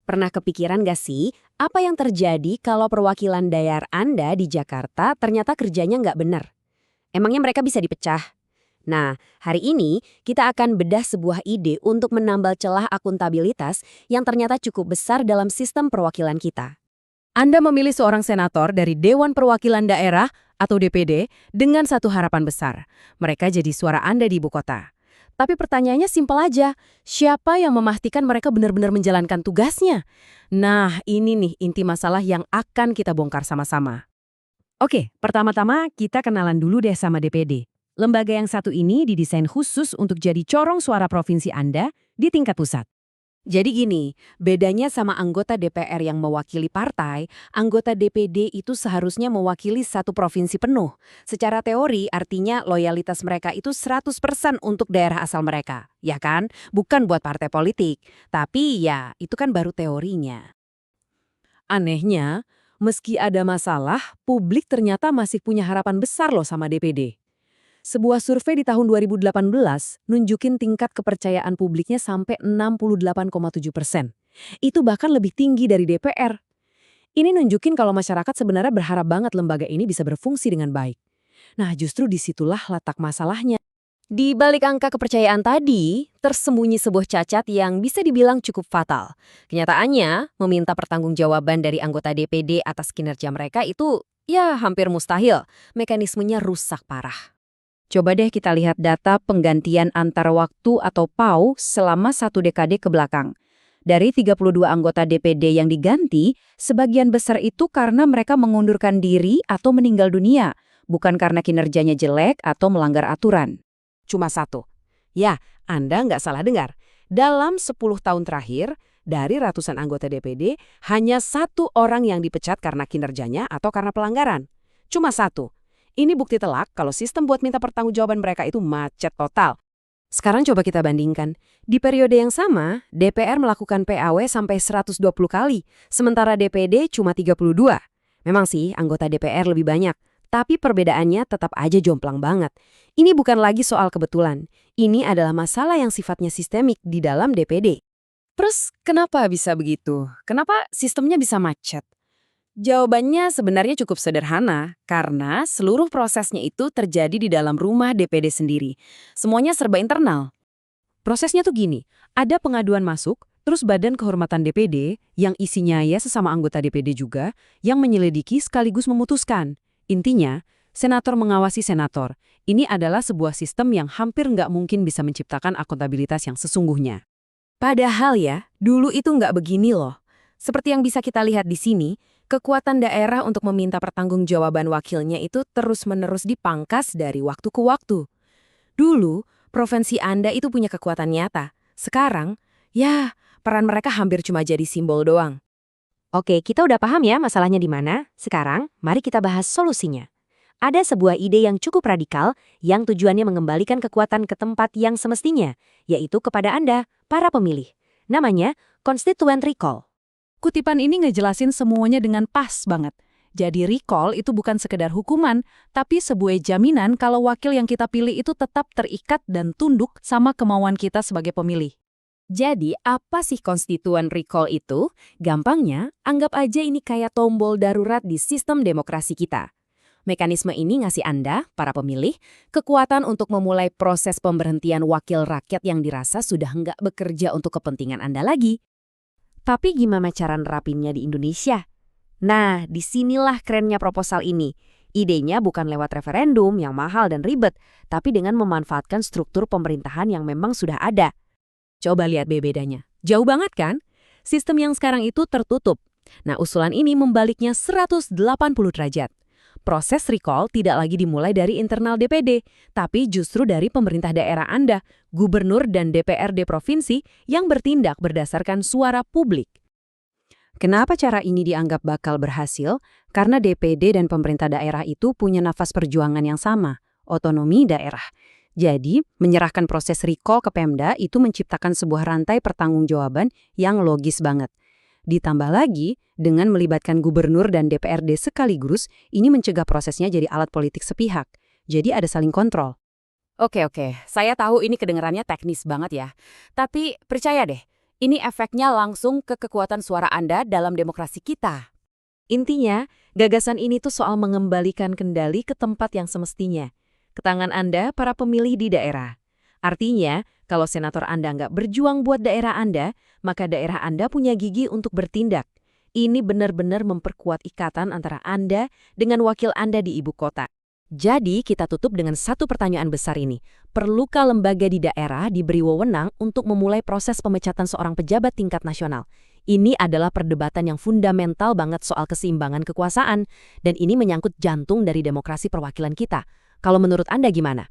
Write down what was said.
Pernah kepikiran gak sih, apa yang terjadi kalau perwakilan daerah Anda di Jakarta ternyata kerjanya nggak benar? Emangnya mereka bisa dipecah? Nah, hari ini kita akan bedah sebuah ide untuk menambal celah akuntabilitas yang ternyata cukup besar dalam sistem perwakilan kita. Anda memilih seorang senator dari Dewan Perwakilan Daerah atau DPD dengan satu harapan besar. Mereka jadi suara Anda di ibu kota. Tapi pertanyaannya simpel aja, siapa yang memastikan mereka benar-benar menjalankan tugasnya? Nah, ini nih inti masalah yang akan kita bongkar sama-sama. Oke, pertama-tama kita kenalan dulu deh sama DPD. Lembaga yang satu ini didesain khusus untuk jadi corong suara provinsi Anda di tingkat pusat. Jadi gini, bedanya sama anggota DPR yang mewakili partai, anggota DPD itu seharusnya mewakili satu provinsi penuh. Secara teori artinya loyalitas mereka itu 100% untuk daerah asal mereka, ya kan? Bukan buat partai politik. Tapi ya, itu kan baru teorinya. Anehnya, meski ada masalah, publik ternyata masih punya harapan besar loh sama DPD. Sebuah survei di tahun 2018 nunjukin tingkat kepercayaan publiknya sampai 68,7%. Itu bahkan lebih tinggi dari DPR. Ini nunjukin kalau masyarakat sebenarnya berharap banget lembaga ini bisa berfungsi dengan baik. Nah, justru disitulah letak masalahnya. Di balik angka kepercayaan tadi, tersembunyi sebuah cacat yang bisa dibilang cukup fatal. Kenyataannya, meminta pertanggungjawaban dari anggota DPD atas kinerja mereka itu ya hampir mustahil. Mekanismenya rusak parah. Coba deh kita lihat data penggantian antar waktu atau PAU selama 1 dekade ke belakang. Dari 32 anggota DPD yang diganti, sebagian besar itu karena mereka mengundurkan diri atau meninggal dunia, bukan karena kinerjanya jelek atau melanggar aturan. Cuma satu. Ya, Anda nggak salah dengar. Dalam 10 tahun terakhir, dari ratusan anggota DPD, hanya satu orang yang dipecat karena kinerjanya atau karena pelanggaran. Cuma satu. Ini bukti telak kalau sistem buat minta pertanggungjawaban mereka itu macet total. Sekarang coba kita bandingkan. Di periode yang sama, DPR melakukan PAW sampai 120 kali, sementara DPD cuma 32. Memang sih, anggota DPR lebih banyak, tapi perbedaannya tetap aja jomplang banget. Ini bukan lagi soal kebetulan. Ini adalah masalah yang sifatnya sistemik di dalam DPD. Terus, kenapa bisa begitu? Kenapa sistemnya bisa macet? Jawabannya sebenarnya cukup sederhana, karena seluruh prosesnya itu terjadi di dalam rumah DPD sendiri. Semuanya serba internal. Prosesnya tuh gini, ada pengaduan masuk, terus Badan Kehormatan DPD, yang isinya ya sesama anggota DPD juga, yang menyelidiki sekaligus memutuskan. Intinya, senator mengawasi senator. Ini adalah sebuah sistem yang hampir nggak mungkin bisa menciptakan akuntabilitas yang sesungguhnya. Padahal ya, dulu itu nggak begini loh. Seperti yang bisa kita lihat di sini, kekuatan daerah untuk meminta pertanggungjawaban wakilnya itu terus-menerus dipangkas dari waktu ke waktu. Dulu, provinsi Anda itu punya kekuatan nyata. Sekarang, ya, peran mereka hampir cuma jadi simbol doang. Oke, kita udah paham ya masalahnya di mana. Sekarang, mari kita bahas solusinya. Ada sebuah ide yang cukup radikal yang tujuannya mengembalikan kekuatan ke tempat yang semestinya, yaitu kepada Anda, para pemilih. Namanya Constituent Recall. Kutipan ini ngejelasin semuanya dengan pas banget. Jadi recall itu bukan sekedar hukuman, tapi sebuah jaminan kalau wakil yang kita pilih itu tetap terikat dan tunduk sama kemauan kita sebagai pemilih. Jadi, apa sih Constituent Recall itu? Gampangnya, anggap aja ini kayak tombol darurat di sistem demokrasi kita. Mekanisme ini ngasih Anda, para pemilih, kekuatan untuk memulai proses pemberhentian wakil rakyat yang dirasa sudah nggak bekerja untuk kepentingan Anda lagi. Tapi gimana cara nerapinnya di Indonesia? Nah, disinilah kerennya proposal ini. Idenya bukan lewat referendum yang mahal dan ribet, tapi dengan memanfaatkan struktur pemerintahan yang memang sudah ada. Coba lihat bedanya. Jauh banget kan? Sistem yang sekarang itu tertutup. Nah, usulan ini membaliknya 180 derajat. Proses recall tidak lagi dimulai dari internal DPD, tapi justru dari pemerintah daerah Anda, gubernur dan DPRD provinsi yang bertindak berdasarkan suara publik. Kenapa cara ini dianggap bakal berhasil? Karena DPD dan pemerintah daerah itu punya nafas perjuangan yang sama, otonomi daerah. Jadi, menyerahkan proses recall ke Pemda itu menciptakan sebuah rantai pertanggungjawaban yang logis banget. Ditambah lagi, dengan melibatkan gubernur dan DPRD sekaligus, ini mencegah prosesnya jadi alat politik sepihak. Jadi ada saling kontrol. Oke, saya tahu ini kedengarannya teknis banget ya. Tapi percaya deh, Ini efeknya langsung ke kekuatan suara Anda dalam demokrasi kita. Intinya, gagasan ini tuh soal mengembalikan kendali ke tempat yang semestinya. Ke tangan Anda, para pemilih di daerah. Artinya, kalau senator Anda nggak berjuang buat daerah Anda, maka daerah Anda punya gigi untuk bertindak. Ini benar-benar memperkuat ikatan antara Anda dengan wakil Anda di ibu kota. Jadi, kita tutup dengan satu pertanyaan besar ini. Perlukah lembaga di daerah diberi wewenang untuk memulai proses pemecatan seorang pejabat tingkat nasional? Ini adalah perdebatan yang fundamental banget soal keseimbangan kekuasaan, dan ini menyangkut jantung dari demokrasi perwakilan kita. Kalau menurut Anda gimana?